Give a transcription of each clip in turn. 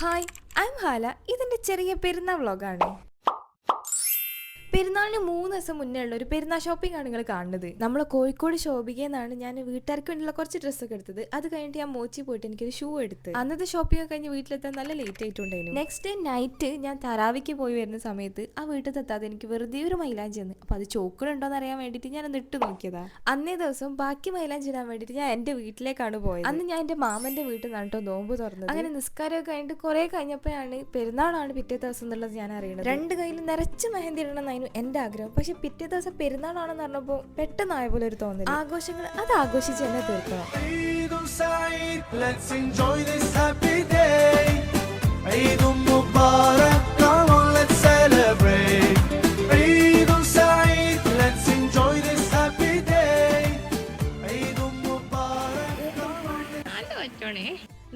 Hi, ഐം ഹാല. ഇതെന്റെ ചെറിയ പെരുന്നാൾ വ്ളോഗാണ്. പെരുന്നാളിന് 3 ദിവസം മുന്നേ ഉള്ള ഒരു പെരുന്നാൾ ഷോപ്പിംഗ് ആണ് നിങ്ങൾ കാണുന്നത്. നമ്മളെ കോഴിക്കോട് ശോഭികയെന്നാണ് ഞാൻ വീട്ടുകാർക്ക് വേണ്ടിയുള്ള കുറച്ച് ഡ്രസ്സൊക്കെ എടുത്തത്. അത് കഴിഞ്ഞിട്ട് ഞാൻ മോച്ചി പോയിട്ട് എനിക്കൊരു ഷൂ എടുത്ത്. അന്നത്തെ ഷോപ്പിംഗ് ഒക്കെ കഴിഞ്ഞ് വീട്ടിലെത്താൻ നല്ല ലേറ്റ് ആയിട്ടുണ്ടായിരുന്നു. നെക്സ്റ്റ് ഡേ നൈറ്റ് ഞാൻ തറാവിക്ക് പോയി വരുന്ന സമയത്ത് ആ വീട്ടിലെത്താതെ എനിക്ക് വെറുതെ ഒരു മൈലാഞ്ചി തന്നു. അപ്പൊ അത് ചോക്കണുണ്ടോന്ന് അറിയാൻ വേണ്ടിയിട്ട് ഞാൻ ഒന്ന് ഇട്ട് നോക്കിയതാ. അന്നേ ദിവസം ബാക്കി മൈലാഞ്ചി ഇടാൻ വേണ്ടിയിട്ട് ഞാൻ എന്റെ വീട്ടിലേക്കാണ് പോയത്. അന്ന് ഞാൻ എന്റെ മാമന്റെ വീട്ടിൽ നിന്നാണ് കേട്ടോ നോമ്പ് തുറന്നത്. അങ്ങനെ നിസ്കാരമൊക്കെ കഴിഞ്ഞിട്ട് കുറെ കഴിഞ്ഞപ്പോഴാണ് പെരുന്നാളാണ് പിറ്റേ ദിവസം എന്നുള്ളത് ഞാൻ അറിയുന്നത്. രണ്ട് കയ്യിലും നിറച്ച് മെഹന്തി ഇടണമെന്നായിരുന്നു എന്റെ ആഗ്രഹം. പക്ഷെ പിറ്റേ ദിവസം പെരുന്നാളാണെന്ന് പറഞ്ഞപ്പോ പെട്ടെന്നായ പോലെ ഒരു തോന്നൽ. ആഘോഷങ്ങൾ അത് ആഘോഷിച്ച് തന്നെ തീർക്കണം.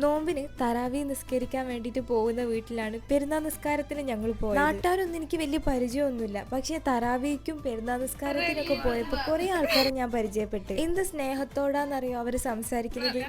നോമ്പിന് തറാവി നിസ്കരിക്കാൻ വേണ്ടിയിട്ട് പോകുന്ന വീട്ടിലാണ് പെരുന്നാൾ നിസ്കാരത്തിന് ഞങ്ങൾ പോയത്. നാട്ടുകാരൊന്നും എനിക്ക് വലിയ പരിചയമൊന്നുമില്ല. പക്ഷെ തറാവിക്കും പെരുന്നാൾ നിസ്കാരത്തിനൊക്കെ പോയപ്പോൾ കുറെ ആൾക്കാരെ ഞാൻ പരിചയപ്പെട്ടു. എന്ത് സ്നേഹത്തോടാന്നറിയോ അവര് സംസാരിക്കുന്നത്.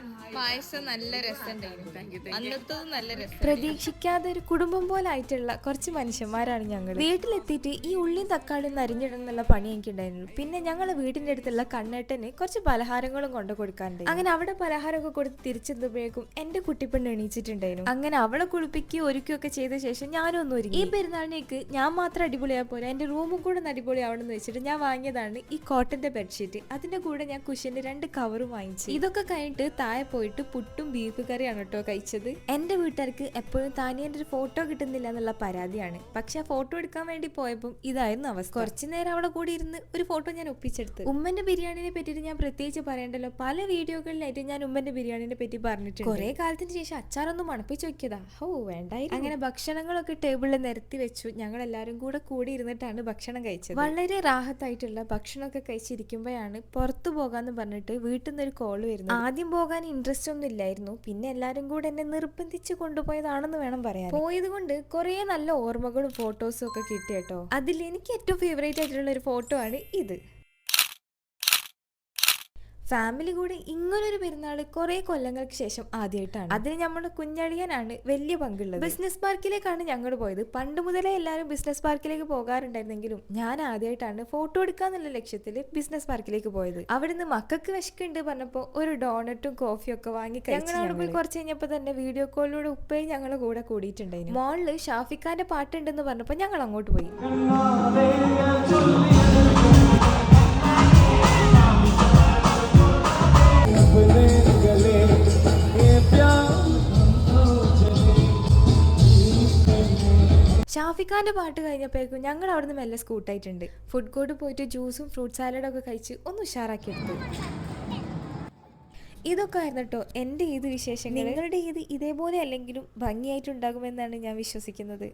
പ്രതീക്ഷിക്കാതെ ഒരു കുടുംബം പോലെ ആയിട്ടുള്ള കുറച്ച് മനുഷ്യന്മാരാണ് ഞങ്ങൾ. വീട്ടിലെത്തിയിട്ട് ഈ ഉള്ളിയും തക്കാളിയും അരിഞ്ഞിടുന്നുള്ള പണി എനിക്കുണ്ടായിരുന്നു. പിന്നെ ഞങ്ങളെ വീടിന്റെ അടുത്തുള്ള കണ്ണേട്ടന് കുറച്ച് പലഹാരങ്ങളും കൊണ്ടു കൊടുക്കാറുണ്ട്. അങ്ങനെ അവിടെ പലഹാരമൊക്കെ കൊടുത്ത് തിരിച്ചെത്തുമ്പോഴേക്കും എന്റെ കുട്ടിപ്പെണ്ണ് എണീച്ചിട്ടുണ്ടായിരുന്നു. അങ്ങനെ അവളെ കുളിപ്പിക്കുകയും ഒരുക്കുകയൊക്കെ ചെയ്ത ശേഷം ഞാനും ഒന്ന് ഒരുങ്ങി. ഈ പെരുന്നാളിനേക്ക് ഞാൻ മാത്രം അടിപൊളിയാ പോലെ എന്റെ റൂമും കൂടെ അടിപൊളിയാവണമെന്ന് വെച്ചിട്ട് ഞാൻ വാങ്ങിയതാണ് ഈ കോട്ടന്റെ ബെഡ്ഷീറ്റ്. അതിന്റെ കൂടെ ഞാൻ കുഷ്യന്റെ 2 കവറും വാങ്ങിച്ചു. ഇതൊക്കെ കഴിഞ്ഞിട്ട് താഴെ പോയിട്ട് പുട്ടും ബീഫ് കറിയാണ് കേട്ടോ കഴിച്ചത്. എന്റെ വീട്ടുകാർക്ക് എപ്പോഴും താനിയന്റെ ഒരു ഫോട്ടോ കിട്ടുന്നില്ല എന്നുള്ള പരാതിയാണ്. പക്ഷെ ആ ഫോട്ടോ എടുക്കാൻ വേണ്ടി പോയപ്പോൾ ഇതായിരുന്നു അവസ്ഥ. കുറച്ചു നേരം അവളെ കൂടി ഇരുന്ന് ഒരു ഫോട്ടോ ഞാൻ ഒപ്പിച്ചെടുത്ത്. ഉമ്മന്റെ ബിരിയാണിനെ പറ്റിയിട്ട് ഞാൻ പ്രത്യേകിച്ച് പറയണ്ടല്ലോ. പല വീഡിയോകളിലായിട്ട് ഞാൻ ഉമ്മന്റെ ബിരിയാണിനെ പറ്റി പറഞ്ഞിട്ടുണ്ട്. കുറെ കാലത്തിന് ശേഷം അച്ചാറൊന്നും മണപ്പിച്ച് നോക്കിയതാ. വേണ്ടായി. അങ്ങനെ ഭക്ഷണങ്ങളൊക്കെ ടേബിളിൽ നിരത്തി വെച്ചു. ഞങ്ങൾ എല്ലാവരും കൂടി ഇരുന്നിട്ടാണ് ഭക്ഷണം കഴിച്ചത്. വളരെ റാഹത്തായിട്ടുള്ള ഭക്ഷണമൊക്കെ കഴിച്ചിരിക്കുമ്പോഴാണ് പുറത്തു പോകാന്ന് പറഞ്ഞിട്ട് വീട്ടിൽ നിന്ന് ഒരു കോള് വരുന്നത്. ആദ്യം പോകാൻ ഇൻട്രസ്റ്റ് ഒന്നും ഇല്ലായിരുന്നു. പിന്നെ എല്ലാരും കൂടെ എന്നെ നിർബന്ധിച്ച് കൊണ്ടുപോയതാണെന്ന് വേണം പറയാൻ. പോയത് കൊണ്ട് കുറെ നല്ല ഓർമ്മകളും ഫോട്ടോസും ഒക്കെ കിട്ടി കേട്ടോ. അതിൽ എനിക്ക് ഏറ്റവും ഫേവറേറ്റ് ആയിട്ടുള്ള ഒരു ഫോട്ടോ ആണ് ഇത്. ഫാമിലി കൂടെ ഇങ്ങനൊരു പെരുന്നാൾ കുറെ കൊല്ലങ്ങൾക്ക് ശേഷം ആദ്യമായിട്ടാണ്. അതിന് നമ്മുടെ കുഞ്ഞളിയനാണ് വലിയ പങ്കുള്ളത്. ബിസിനസ് പാർക്കിലേക്കാണ് ഞങ്ങൾ പോയത്. പണ്ട് മുതലേ എല്ലാവരും ബിസിനസ് പാർക്കിലേക്ക് പോകാറുണ്ടായിരുന്നെങ്കിലും ഞാൻ ആദ്യമായിട്ടാണ് ഫോട്ടോ എടുക്കാന്നുള്ള ലക്ഷ്യത്തിൽ ബിസിനസ് പാർക്കിലേക്ക് പോയത്. അവിടുന്ന് മക്കൾക്ക് വിശക്കുണ്ട് പറഞ്ഞപ്പോൾ ഒരു ഡോണറ്റും കോഫിയും ഒക്കെ വാങ്ങി കഴിച്ചു. ഞങ്ങൾ പോയി കുറച്ച് കഴിഞ്ഞപ്പോൾ തന്നെ വീഡിയോ കോളിലൂടെ ഉപ്പയും ഞങ്ങളെ കൂടെ കൂടിയിട്ടുണ്ടായിരുന്നു. മോളില് ഷാഫിഖാന്റെ പാട്ടുണ്ടെന്ന് പറഞ്ഞപ്പോൾ ഞങ്ങൾ അങ്ങോട്ട് പോയി. ഷാഫിഖാന്റെ പാട്ട് കഴിഞ്ഞപ്പോഴേക്കും ഞങ്ങൾ അവിടുന്ന് മെല്ലെ സ്കൂട്ടായിട്ടുണ്ട്. ഫുഡ് കോർട്ട് പോയിട്ട് ജ്യൂസും ഫ്രൂട്ട് സാലഡൊക്കെ കഴിച്ച് ഒന്ന് ഉഷാറാക്കി എടുത്തു. ഇതൊക്കെ ആയിരുന്നു കേട്ടോ എൻ്റെ ഈദ് വിശേഷങ്ങൾ. നിങ്ങളുടെ ഈദ് ഇതേപോലെ അല്ലെങ്കിലും ഭംഗിയായിട്ടുണ്ടാകുമെന്നാണ് ഞാൻ വിശ്വസിക്കുന്നത്.